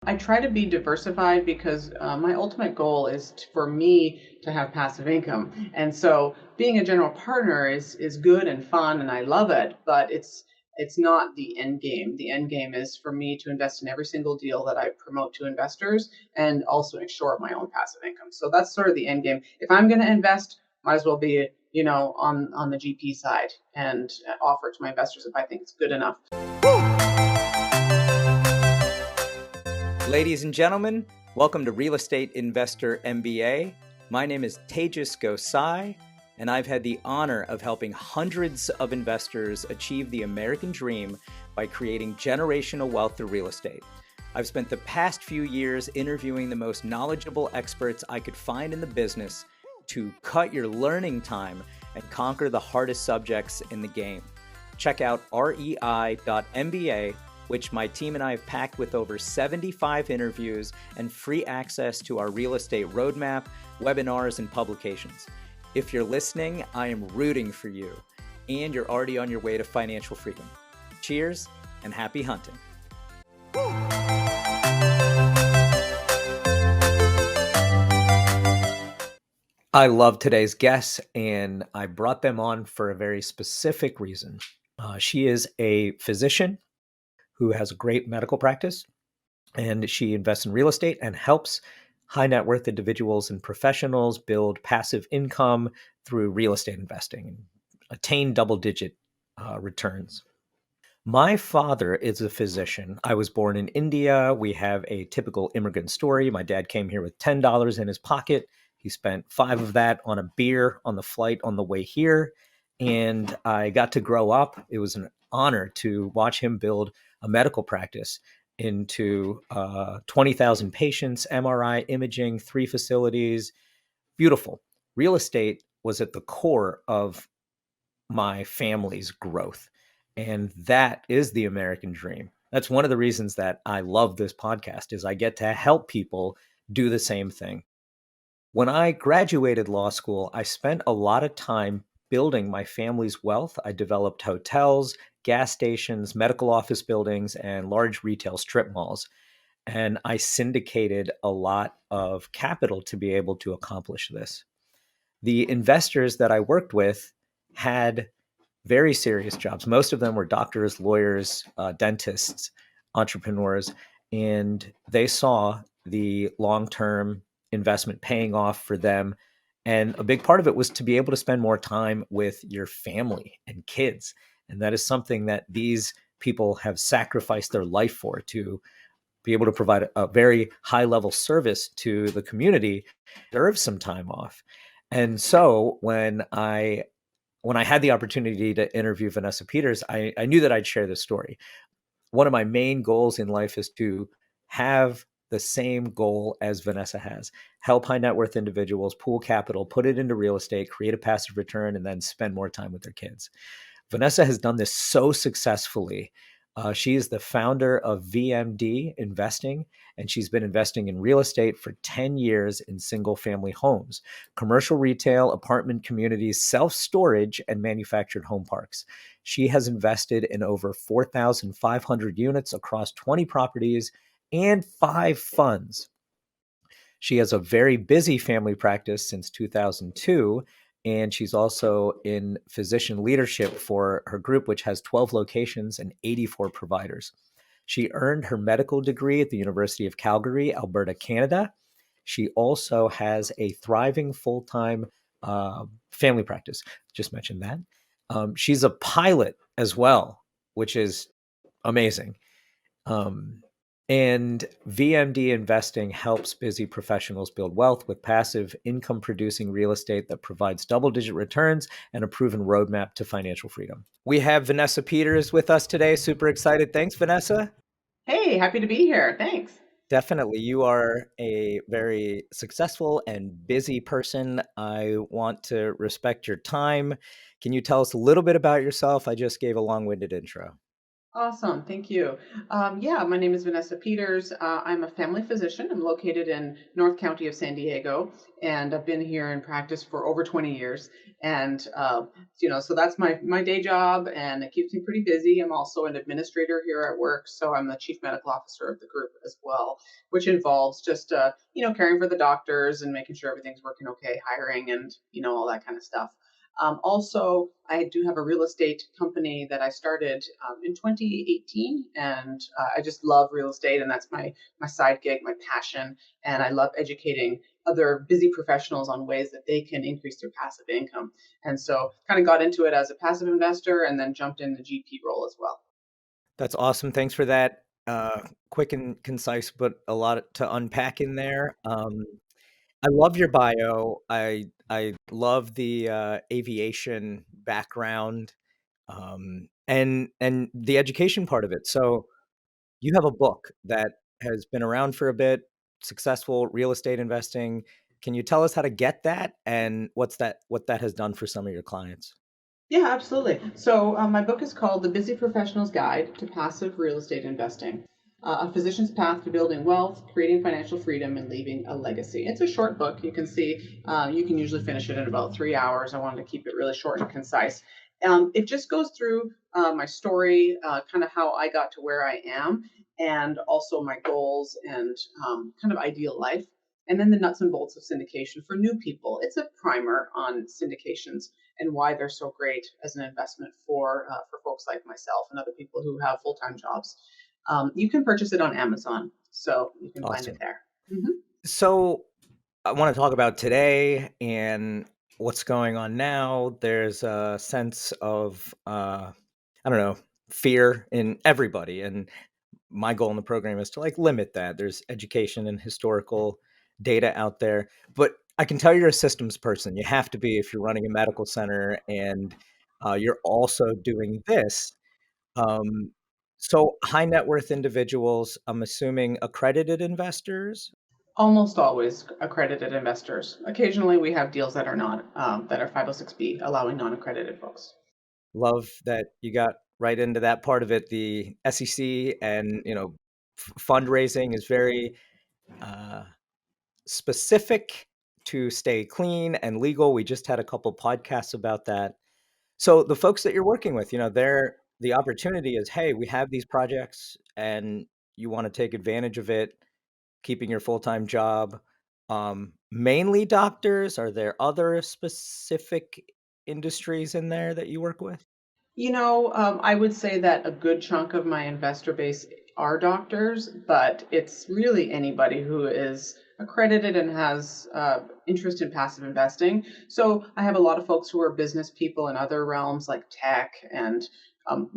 I try to be diversified because my ultimate goal is for me to have passive income. And so being a general partner is good and fun and I love it, but it's not the end game. The end game is for me to invest in every single deal that I promote to investors and also ensure my own passive income. So that's sort of the end game. If I'm going to invest, might as well be, on the GP side and offer it to my investors if I think it's good enough. Ladies and gentlemen, welcome to Real Estate Investor MBA. My name is Tejas Gosai, and I've had the honor of helping hundreds of investors achieve the American dream by creating generational wealth through real estate. I've spent the past few years interviewing the most knowledgeable experts I could find in the business to cut your learning time and conquer the hardest subjects in the game. Check out rei.mba, which my team and I have packed with over 75 interviews and free access to our real estate roadmap, webinars, and publications. If you're listening, I am rooting for you, and you're already on your way to financial freedom. Cheers and happy hunting. I love today's guests, and I brought them on for a very specific reason. She is a physician who has a great medical practice, and she invests in real estate and helps high net worth individuals and professionals build passive income through real estate investing and attain double-digit returns. My father is a physician. I was born in India. We have a typical immigrant story. My dad came here with $10 in his pocket. He spent 5 of that on a beer on the flight on the way here. And I got to grow up. It was an honor to watch him build a medical practice into 20,000 patients, MRI imaging, 3 facilities. Beautiful. Real estate was at the core of my family's growth. And that is the American dream. That's one of the reasons that I love this podcast is I get to help people do the same thing. When I graduated law school, I spent a lot of time building my family's wealth. I developed hotels, gas stations, medical office buildings, and large retail strip malls. And I syndicated a lot of capital to be able to accomplish this. The investors that I worked with had very serious jobs. Most of them were doctors, lawyers, dentists, entrepreneurs, and they saw the long-term investment paying off for them. And a big part of it was to be able to spend more time with your family and kids. And that is something that these people have sacrificed their life for, to be able to provide a very high level service to the community, deserve some time off. And so when I had the opportunity to interview Vanessa Peters, I knew that I'd share this story. One of my main goals in life is to have the same goal as Vanessa has: help high net worth individuals pool capital, put it into real estate, create a passive return, and then spend more time with their kids. Vanessa has done this so successfully. She is the founder of VMD Investing, and she's been investing in real estate for 10 years in single family homes, commercial retail, apartment communities, self-storage, and manufactured home parks. She has invested in over 4,500 units across 20 properties and 5 funds. She has a very busy family practice since 2002, and she's also in physician leadership for her group, which has 12 locations and 84 providers. She earned her medical degree at the University of Calgary, Alberta, Canada. She also has a thriving full-time family practice. Just mentioned that. She's a pilot as well, which is amazing. And VMD Investing helps busy professionals build wealth with passive income producing real estate that provides double-digit returns and a proven roadmap to financial freedom. We have Vanessa Peters with us today. Super excited. Thanks, Vanessa. Hey, happy to be here. Thanks. Definitely. You are a very successful and busy person. I want to respect your time. Can you tell us a little bit about yourself? I just gave a long-winded intro. Awesome. Thank you. Yeah, my name is Vanessa Peters. I'm a family physician. I'm located in North County of San Diego, and I've been here in practice for over 20 years. And so that's my day job, and it keeps me pretty busy. I'm also an administrator here at work, so I'm the chief medical officer of the group as well, which involves just caring for the doctors and making sure everything's working okay, hiring, and all that kind of stuff. Also, I do have a real estate company that I started in 2018, and I just love real estate, and that's my side gig, my passion, and I love educating other busy professionals on ways that they can increase their passive income. And so, kind of got into it as a passive investor, and then jumped in the GP role as well. That's awesome. Thanks for that. Quick and concise, but a lot to unpack in there. I love your bio. I love the aviation background, and the education part of it. So you have a book that has been around for a bit, successful real estate investing. Can you tell us how to get that and what that has done for some of your clients? Yeah, absolutely. So, my book is called The Busy Professional's Guide to Passive Real Estate Investing, A Physician's Path to Building Wealth, Creating Financial Freedom, and Leaving a Legacy. It's a short book. You can see you can usually finish it in about 3 hours. I wanted to keep it really short and concise. It just goes through my story, kind of how I got to where I am, and also my goals and kind of ideal life. And then the nuts and bolts of syndication for new people. It's a primer on syndications and why they're so great as an investment for folks like myself and other people who have full time jobs. You can purchase it on Amazon, so you can find it Awesome. there. Mhm. So I want to talk about today and what's going on now. There's a sense of I don't know, fear in everybody, and my goal in the program is to like limit that. There's education and historical data out there, but I can tell you're a systems person. You have to be if you're running a medical center and you're also doing this. Um, so high net worth individuals, I'm assuming accredited investors. Almost always accredited investors. Occasionally, we have deals that are not that are 506B, allowing non accredited folks. Love that you got right into that part of it. The SEC and fundraising is very uh, specific to stay clean and legal. We just had a couple podcasts about that. So the folks that you're working with, they're the opportunity is, hey, we have these projects and you want to take advantage of it, keeping your full-time job. Mainly doctors. Are there other specific industries in there that you work with? I would say that a good chunk of my investor base are doctors, but it's really anybody who is accredited and has interest in passive investing. So I have a lot of folks who are business people in other realms like tech and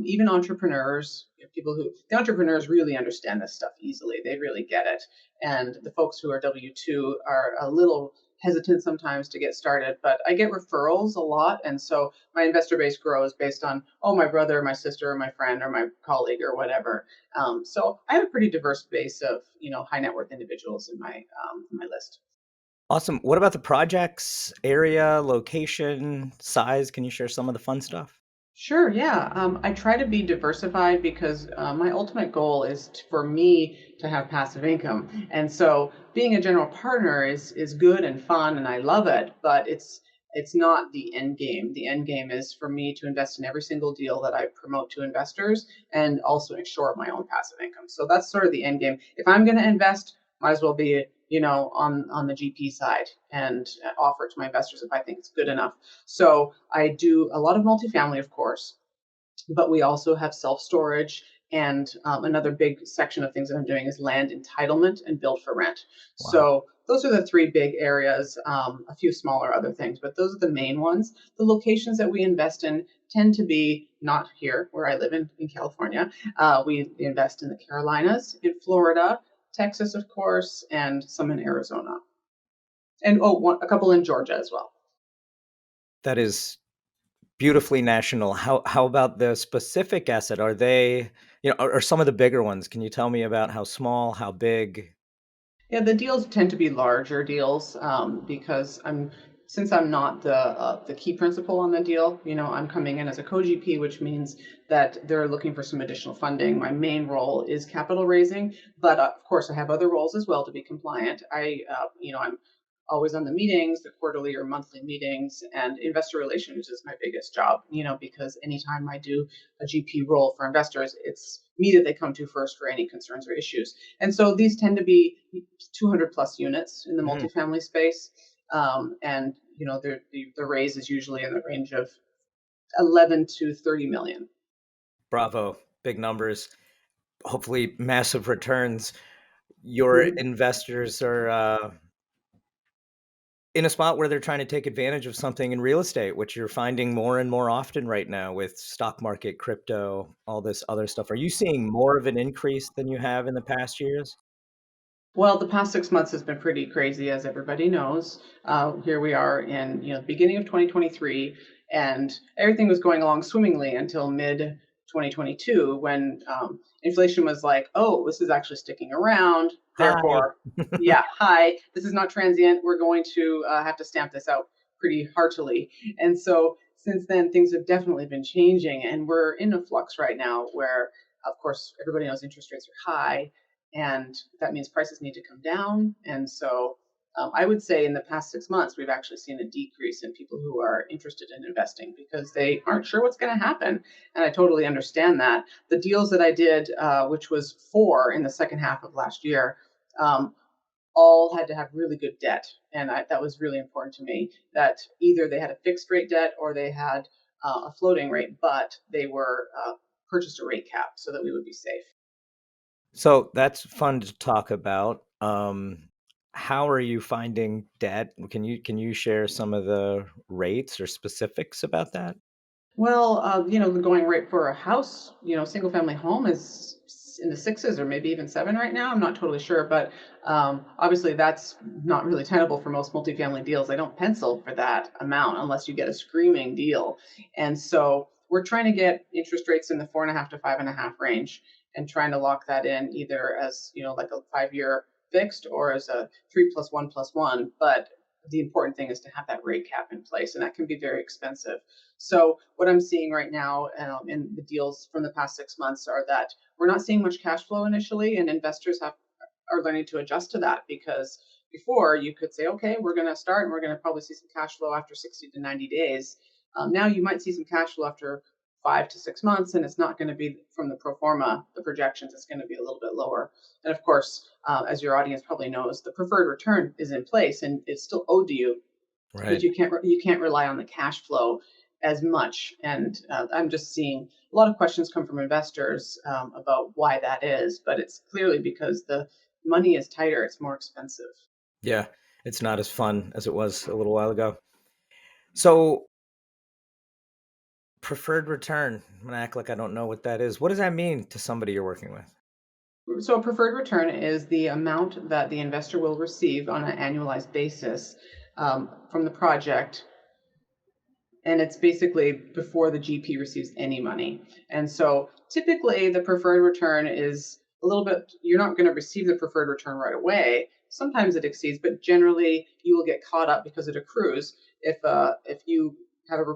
even entrepreneurs. The entrepreneurs really understand this stuff easily. They really get it. And the folks who are W-2 are a little hesitant sometimes to get started, but I get referrals a lot. And so my investor base grows based on, oh, my brother, my sister, or my friend, or my colleague, or whatever. So I have a pretty diverse base of high net worth individuals in my list. Awesome. What about the projects, area, location, size? Can you share some of the fun stuff? Sure, yeah. I try to be diversified because my ultimate goal is for me to have passive income. And so being a general partner is good and fun and I love it, but it's not the end game. The end game is for me to invest in every single deal that I promote to investors and also ensure my own passive income. So that's sort of the end game. If I'm going to invest, might as well be on the GP side and offer it to my investors if I think it's good enough. So I do a lot of multifamily, of course, but we also have self storage. And another big section of things that I'm doing is land entitlement and build for rent. Wow. So those are the three big areas, a few smaller other things, but those are the main ones. The locations that we invest in tend to be not here where I live in California. We invest in the Carolinas, in Florida, Texas, of course, and some in Arizona. And a couple in Georgia as well. That is beautifully national. How about the specific asset? Are they, are some of the bigger ones? Can you tell me about how small, how big? Yeah, the deals tend to be larger deals because I'm since I'm not the key principal on the deal, I'm coming in as a co-GP, which means that they're looking for some additional funding. My main role is capital raising, but of course I have other roles as well to be compliant. I'm always on the meetings, the quarterly or monthly meetings, and investor relations is my biggest job. Because anytime I do a GP role for investors, it's me that they come to first for any concerns or issues. And so these tend to be 200 plus units in the Mhm. multifamily space. And the raise is usually in the range of 11 to 30 million. Bravo, big numbers, hopefully massive returns. Your Mhm. investors are in a spot where they're trying to take advantage of something in real estate, which you're finding more and more often right now with stock market, crypto, all this other stuff. Are you seeing more of an increase than you have in the past years? Well, the past 6 months has been pretty crazy, as everybody knows. Here we are in the beginning of 2023, and everything was going along swimmingly until mid 2022, when inflation was like, "Oh, this is actually sticking around. Hi. Therefore, yeah, hi, this is not transient. We're going to have to stamp this out pretty heartily." And so, since then, things have definitely been changing, and we're in a flux right now, where, of course, everybody knows interest rates are high, and that means prices need to come down. And so I would say in the past 6 months, we've actually seen a decrease in people who are interested in investing because they aren't sure what's going to happen. And I totally understand that. The deals that I did, which was four in the second half of last year, um, all had to have really good debt. And that was really important to me, that either they had a fixed rate debt or they had a floating rate, but they were purchased a rate cap so that we would be safe. So that's fun to talk about. How are you finding debt? Can you share some of the rates or specifics about that? Well, the going rate for a house, single family home is in the sixes or maybe even seven right now. I'm not totally sure, but obviously that's not really tenable for most multifamily deals. They don't pencil for that amount unless you get a screaming deal. And so we're trying to get interest rates in the 4.5 to 5.5 range, and trying to lock that in either as, like a 5 year fixed or as a 3+1+1. But the important thing is to have that rate cap in place, and that can be very expensive. So what I'm seeing right now in the deals from the past 6 months are that we're not seeing much cash flow initially, and investors are learning to adjust to that, because before you could say, okay, we're going to start and we're going to probably see some cash flow after 60 to 90 days. Now you might see some cash flow after 5 to 6 months, and it's not going to be from the pro forma, the projections. It's going to be a little bit lower. And of course, as your audience probably knows, the preferred return is in place and it's still owed to you, but Right. you can't rely on the cash flow as much. And I'm just seeing a lot of questions come from investors about why that is, but it's clearly because the money is tighter, it's more expensive. Yeah, it's not as fun as it was a little while ago. So, preferred return. I'm gonna act like I don't know what that is. What does that mean to somebody you're working with? So a preferred return is the amount that the investor will receive on an annualized basis from the project, and it's basically before the GP receives any money. And so typically the preferred return is a little bit, you're not going to receive the preferred return right away. Sometimes it exceeds, but generally you will get caught up because it accrues. If you have a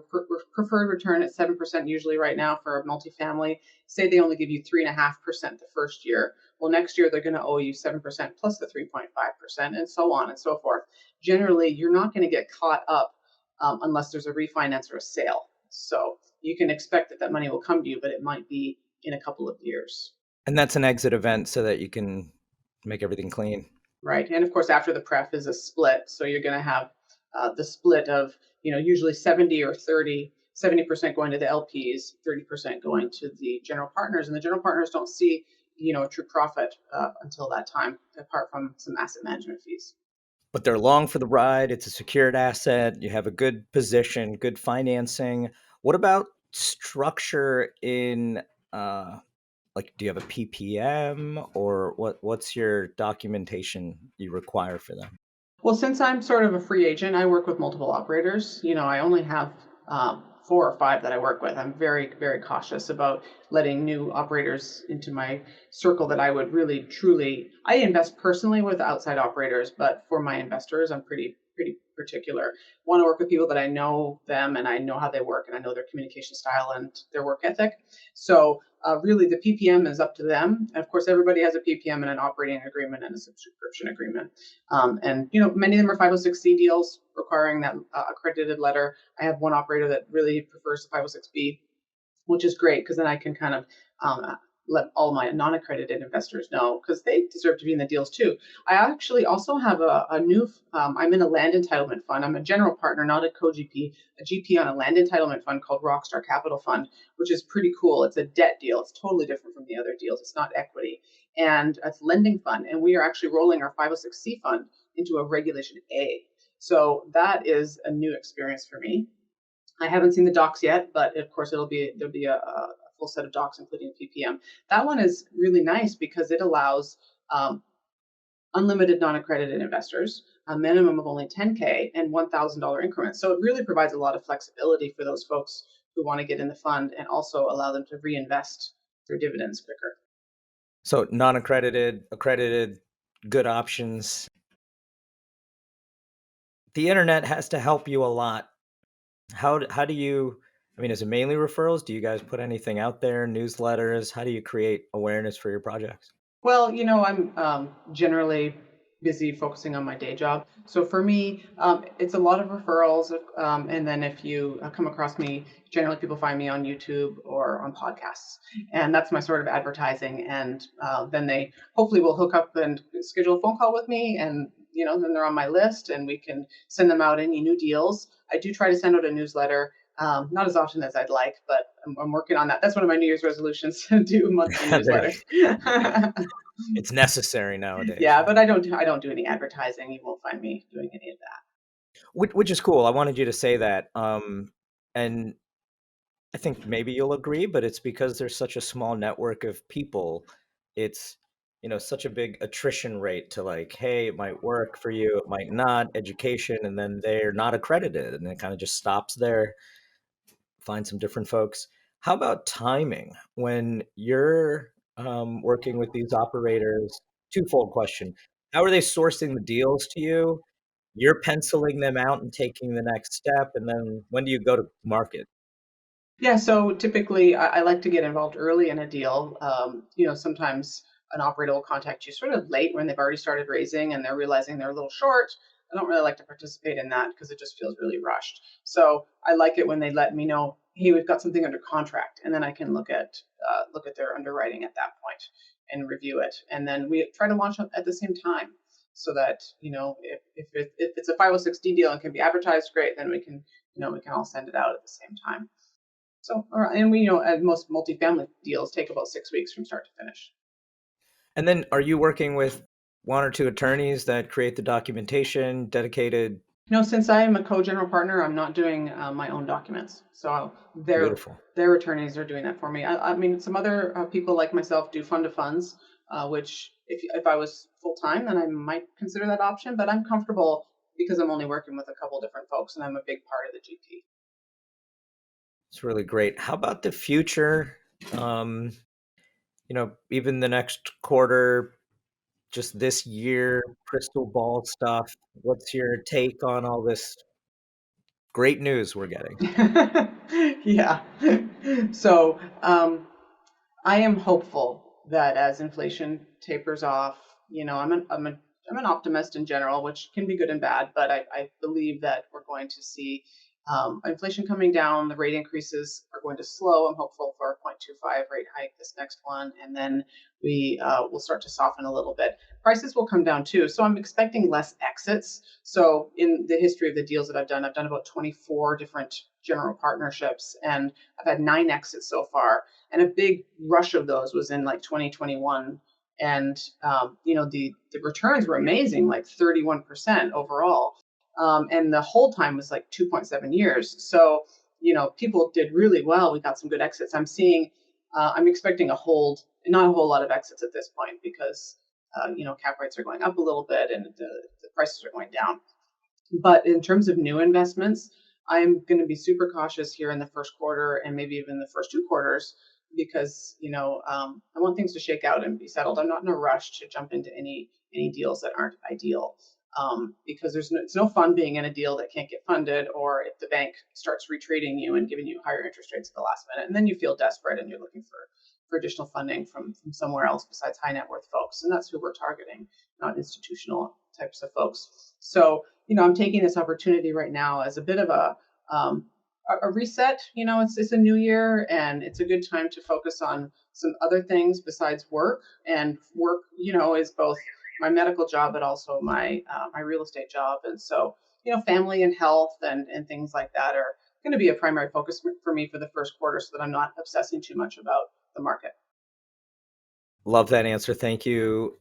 preferred return at 7% usually right now for a multifamily, say they only give you 3.5% the first year. Well, next year they're going to owe you 7% plus the 3.5%, and so on and so forth. Generally, you're not going to get caught up unless there's a refinance or a sale. So you can expect that that money will come to you, but it might be in a couple of years, And that's an exit event so that you can make everything clean. right? And of course, after the pref is a split. So you're going to have the split of, usually 70 or 30, 70% going to the LPs, 30% going to the general partners. And the general partners don't see, a true profit until that time, apart from some asset management fees. But they're along for the ride. It's a secured asset. You have a good position, good financing. What about structure in like do you have a PPM or what's your documentation you require for them? Well, since I'm sort of a free agent, I work with multiple operators. I only have four or five that I work with. I'm very, very cautious about letting new operators into my circle that I would really, truly. I invest personally with outside operators, but for my investors, I'm pretty pretty particular. Want to work with people that I know them and I know how they work and I know their communication style and their work ethic. So really, the PPM is up to them. And of course, everybody has a PPM and an operating agreement and a subscription agreement. And many of them are 506C deals requiring that accredited letter. I have one operator that really prefers the 506B, which is great because then I can kind of let all my non-accredited investors know because they deserve to be in the deals too. I actually also have a new, I'm in a land entitlement fund. I'm a general partner, not a co-GP, a GP on a land entitlement fund called Rockstar Capital Fund, which is pretty cool. It's a debt deal. It's totally different from the other deals. It's not equity. And it's a lending fund. And we are actually rolling our 506C fund into a regulation A. So that is a new experience for me. I haven't seen the docs yet, but of course there'll be a full set of docs, including PPM. That one is really nice because it allows unlimited non-accredited investors, a minimum of only 10K and $1,000 increments. So it really provides a lot of flexibility for those folks who want to get in the fund and also allow them to reinvest their dividends quicker. So non-accredited, accredited, good options. The internet has to help you a lot. How do you, I mean, is it mainly referrals? Do you guys put anything out there, newsletters? How do you create awareness for your projects? Well, I'm generally busy focusing on my day job. So for me, it's a lot of referrals. And then if you come across me, generally people find me on YouTube or on podcasts. And that's my sort of advertising. And then they hopefully will hook up and schedule a phone call with me. And, then they're on my list and we can send them out any new deals. I do try to send out a newsletter. Not as often as I'd like, but I'm working on that. That's one of my New Year's resolutions to do a monthly There- newsletter. it's necessary nowadays, Yeah, right? but I don't do any advertising. You won't find me doing any of that. Which is cool. I wanted you to say that. And I think maybe you'll agree, but it's because there's such a small network of people. It's, such a big attrition rate to like, hey, it might work for you, it might not, education, and then they're not accredited, and it kind of just stops there. Find some different folks. How about timing when you're working with these operators? Twofold question. How are they sourcing the deals to you? You're penciling them out and taking the next step. And then when do you go to market? Yeah, so typically I like to get involved early in a deal. Sometimes an operator will contact you sort of late when they've already started raising and they're realizing they're a little short. I don't really like to participate in that because it just feels really rushed. So I like it when they let me know, hey, we've got something under contract, and then I can look at their underwriting at that point and review it, and then we try to launch at the same time. So that if it's a 506D deal and can be advertised, great. Then we can all send it out at the same time. So, and we know as most multifamily deals take about 6 weeks from start to finish. And then are you working with one or two attorneys that create the documentation, dedicated? Since I am a co-general partner, I'm not doing my own documents. So Beautiful. their attorneys are doing that for me. I mean, some other people like myself do fund of funds, which if I was full time, then I might consider that option. But I'm comfortable because I'm only working with a couple different folks, and I'm a big part of the GP. It's really great. How about the future? Um, even the next quarter, just this year, crystal ball stuff. What's your take on all this great news we're getting? Yeah. So I am hopeful that as inflation tapers off, I'm an optimist in general, which can be good and bad, but I believe that we're going to see inflation coming down. The rate increases are going to slow. I'm hopeful for a 0.25 rate hike this next one, and then we will start to soften a little bit. Prices will come down too, so I'm expecting less exits. So in the history of the deals that I've done about 24 different general partnerships, and I've had 9 exits so far, and a big rush of those was in like 2021. And the returns were amazing, like 31% overall, and the hold time was like 2.7 years. So people did really well. We got some good exits. I'm expecting a hold, not a whole lot of exits at this point because cap rates are going up a little bit and the prices are going down. But in terms of new investments, I'm going to be super cautious here in the first quarter and maybe even the first 2 quarters because I want things to shake out and be settled. I'm not in a rush to jump into any deals that aren't ideal. because it's no fun being in a deal that can't get funded, or if the bank starts retreating you and giving you higher interest rates at the last minute, and then you feel desperate and you're looking for additional funding from somewhere else besides high net worth folks, and that's who we're targeting, not institutional types of folks. So I'm taking this opportunity right now as a bit of um, a reset. It's a new year, and it's a good time to focus on some other things besides work. And work, is both my medical job, but also my real estate job. And so, family and health and things like that are going to be a primary focus for me for the first quarter, so that I'm not obsessing too much about the market. Love that answer. Thank you.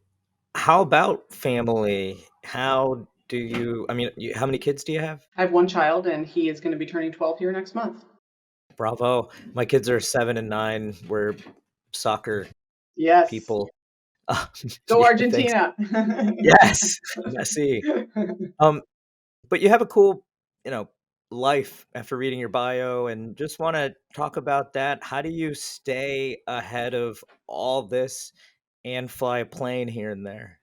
How about family? How do you, I mean, how many kids do you have? I have one child, and he is going to be turning 12 here next month. Bravo. My kids are 7 and 9. We're soccer Yes, people. go Yeah, thanks. Argentina. Yes, Messi. Um, but you have a cool, you know, life after reading your bio, and just want to talk about that. How do you stay ahead of all this and fly a plane here and there?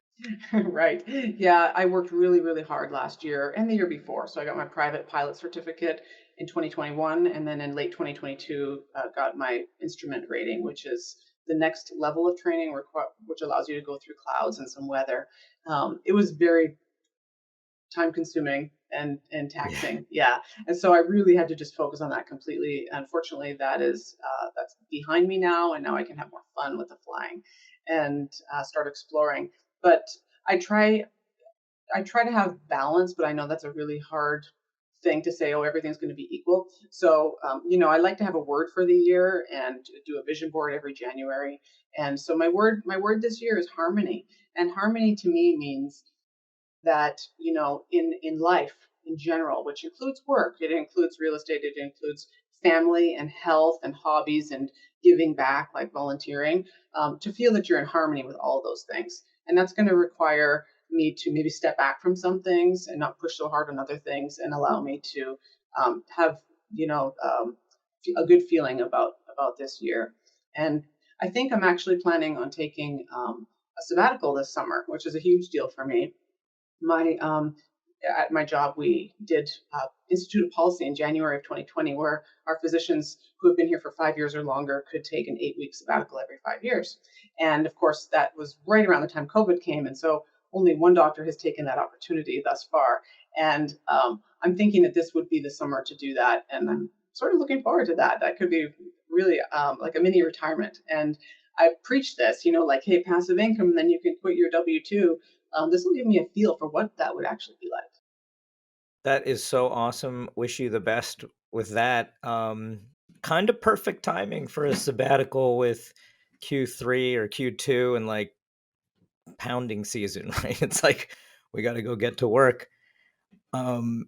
Right. Yeah, I worked really, really hard last year and the year before. So I got my private pilot certificate in 2021, and then in late 2022, got my instrument rating, which is the next level of training, which allows you to go through clouds and some weather. It was very time consuming and Yeah. taxing. Yeah. And so I really had to just focus on that completely. Unfortunately, that's behind me now, and now I can have more fun with the flying and start exploring. But I try I try to have balance, but I know that's a really hard thing to say. Oh, everything's going to be equal. So, I like to have a word for the year and do a vision board every January. And so my word this year is harmony. And harmony to me means that in life in general, which includes work, it includes real estate, it includes family and health and hobbies and giving back, like volunteering, to feel that you're in harmony with all those things. And that's going to require me to maybe step back from some things and not push so hard on other things, and allow me to have a good feeling about this year. And I think I'm actually planning on taking a sabbatical this summer, which is a huge deal for me. My At my job, we did institute of policy in January of 2020, where our physicians who have been here for 5 years or longer could take an 8-week sabbatical every 5 years. And of course, that was right around the time COVID came, and so only one doctor has taken that opportunity thus far. And I'm thinking that this would be the summer to do that, and I'm sort of looking forward to that. That could be really like a mini retirement. And I preach this, like, hey, passive income, and then you can quit your W-2. This will give me a feel for what that would actually be like. That is so awesome. Wish you the best with that. Kind of perfect timing for a sabbatical with Q3 or Q2 and like pounding season, right? It's like we got to go get to work. Um,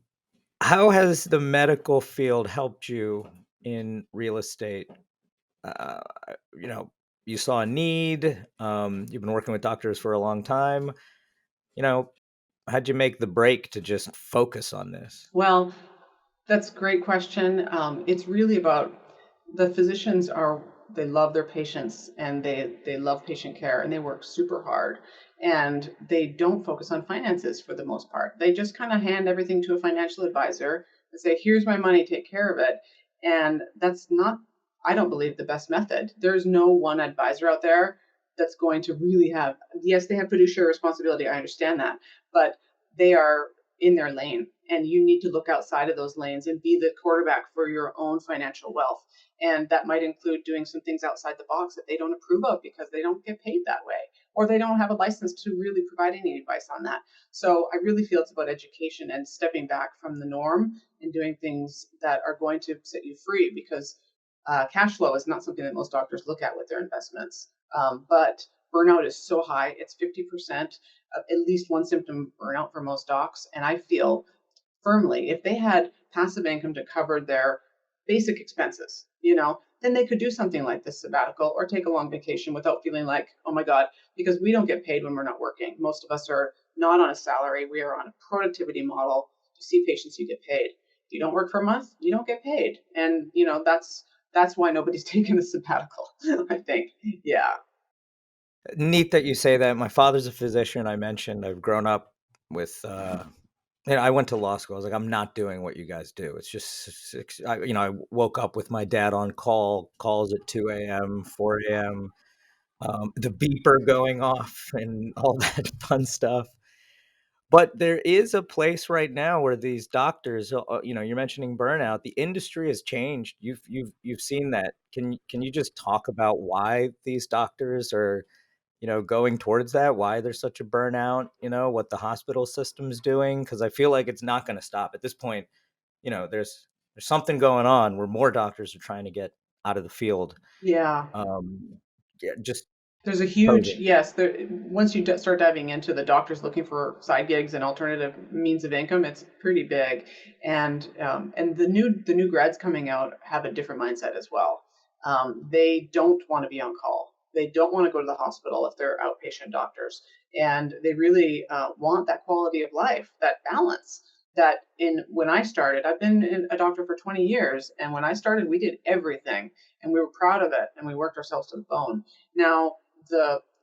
how has the medical field helped you in real estate? Uh, you know, you saw a need. You've been working with doctors for a long time. You know, how'd you make the break to just focus on this? Well, that's a great question. It's really about the physicians they love their patients, and they love patient care, and they work super hard, and they don't focus on finances for the most part. They just kind of hand everything to a financial advisor and say, here's my money, take care of it. And that's not, I don't believe, the best method. There's no one advisor out there that's going to really have, yes, they have fiduciary responsibility. I understand that, but they are in their lane, and you need to look outside of those lanes and be the quarterback for your own financial wealth. And that might include doing some things outside the box that they don't approve of because they don't get paid that way, or they don't have a license to really provide any advice on that. So I really feel it's about education and stepping back from the norm and doing things that are going to set you free, because cash flow is not something that most doctors look at with their investments. But burnout is so high, it's 50% of at least one symptom burnout for most docs. And I feel firmly, if they had passive income to cover their basic expenses, then they could do something like this sabbatical or take a long vacation without feeling like, oh my God, because we don't get paid when we're not working. Most of us are not on a salary. We are on a productivity model. To see patients, you get paid. If you don't work for a month, you don't get paid. And that's why nobody's taking a sabbatical, I think. Yeah. Neat that you say that. My father's a physician. I mentioned I've grown up with I went to law school. I was like, I'm not doing what you guys do. It's just I woke up with my dad on calls at 2 a.m., 4 a.m., the beeper going off and all that fun stuff. But there is a place right now where these doctors, you're mentioning burnout. The industry has changed. You've seen that. Can you just talk about why these doctors are, going towards that? Why there's such a burnout? What the hospital system's doing? Because I feel like it's not going to stop at this point. There's something going on where more doctors are trying to get out of the field. Yeah. Yeah, just There's a pose huge it. yes. Once you start diving into the doctors looking for side gigs and alternative means of income, it's pretty big. And the new grads coming out have a different mindset as well. They don't want to be on call. They don't want to go to the hospital if they're outpatient doctors, and they really want that quality of life, that balance. That in when I started, I've been a doctor for 20 years, and when I started, we did everything, and we were proud of it, and we worked ourselves to the bone. Now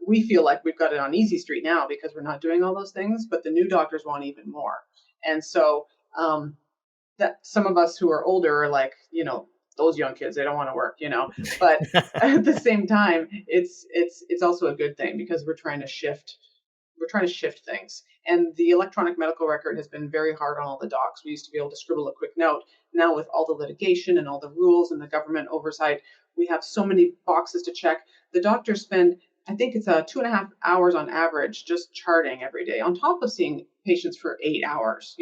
we feel like we've got it on easy street now because we're not doing all those things, but the new doctors want even more. And so that some of us who are older are like, those young kids, they don't want to work, but at the same time, it's also a good thing because we're trying to shift things. And the electronic medical record has been very hard on all the docs. We used to be able to scribble a quick note. Now, with all the litigation and all the rules and the government oversight, we have so many boxes to check. The doctors spend, I think it's 2.5 hours on average, just charting every day, on top of seeing patients for 8 hours,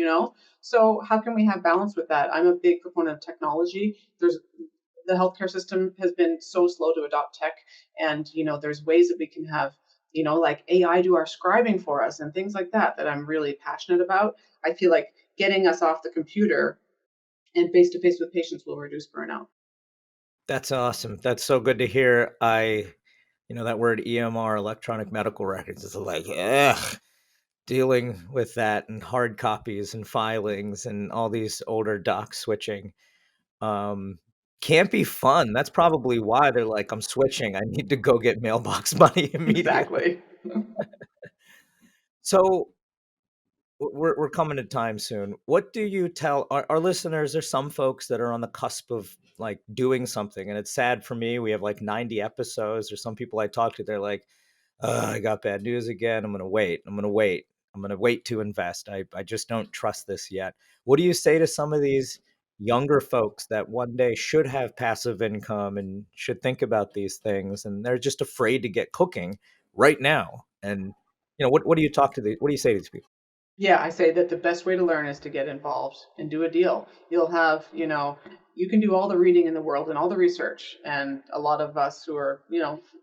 So, how can we have balance with that? I'm a big proponent of technology. The healthcare system has been so slow to adopt tech, and there's ways that we can have like AI do our scribing for us and things like that I'm really passionate about. I feel like getting us off the computer and face to face with patients will reduce burnout. That's awesome. That's so good to hear. That word EMR, electronic medical records, is like, ugh, dealing with that and hard copies and filings and all these older docs switching. Um, can't be fun. That's probably why they're like, I'm switching. I need to go get mailbox money immediately. Exactly. So we're coming to time soon. What do you tell our listeners? There's some folks that are on the cusp of like doing something, and it's sad for me. We have like 90 episodes. There's some people I talk to, they're like, I got bad news again. I'm going to wait. I'm going to wait. I'm going to wait to invest. I just don't trust this yet. What do you say to some of these younger folks that one day should have passive income and should think about these things, and they're just afraid to get cooking right now? And what do you talk to what do you say to these people? Yeah, I say that the best way to learn is to get involved and do a deal. You'll have, you can do all the reading in the world and all the research. And a lot of us who are,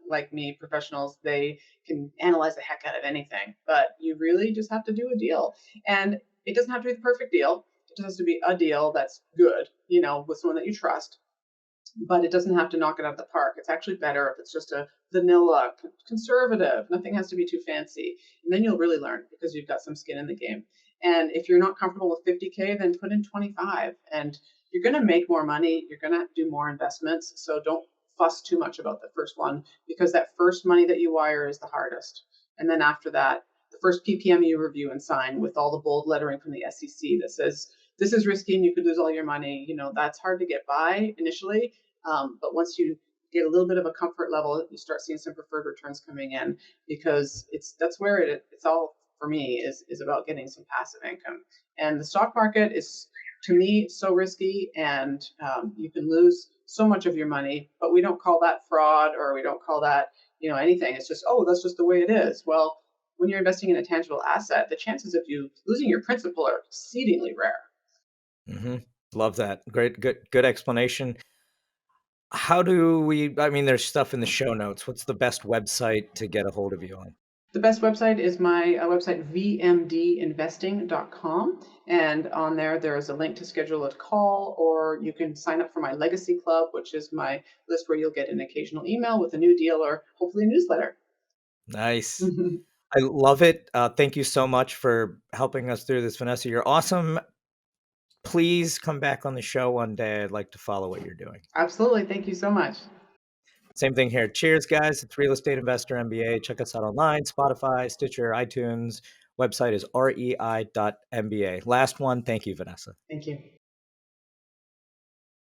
like me, professionals, they can analyze the heck out of anything. But you really just have to do a deal. And it doesn't have to be the perfect deal. It just has to be a deal that's good, with someone that you trust, but it doesn't have to knock it out of the park. It's actually better if it's just a vanilla, conservative. Nothing has to be too fancy. And then you'll really learn because you've got some skin in the game. And if you're not comfortable with 50K, then put in 25. And you're going to make more money. You're going to do more investments. So don't fuss too much about the first one because that first money that you wire is the hardest. And then after that, the first PPM you review and sign with all the bold lettering from the SEC that says, this is risky and you could lose all your money. That's hard to get by initially, but once you get a little bit of a comfort level, you start seeing some preferred returns coming in because that's where it's all for me is about getting some passive income. And the stock market is to me so risky, and you can lose so much of your money. But we don't call that fraud, or we don't call that anything. It's just that's just the way it is. Well, when you're investing in a tangible asset, the chances of you losing your principal are exceedingly rare. Hmm. Love that. Great, good explanation. How do we? I mean, there's stuff in the show notes. What's the best website to get a hold of you on? The best website is my website, vmdinvesting.com. And on there is a link to schedule a call, or you can sign up for my Legacy Club, which is my list where you'll get an occasional email with a new deal or hopefully a newsletter. Nice. I love it. Thank you so much for helping us through this, Vanessa. You're awesome. Please come back on the show one day. I'd like to follow what you're doing. Absolutely. Thank you so much. Same thing here. Cheers, guys. It's Real Estate Investor MBA. Check us out online, Spotify, Stitcher, iTunes, Website is rei.mba. Last one. Thank you, Vanessa. Thank you.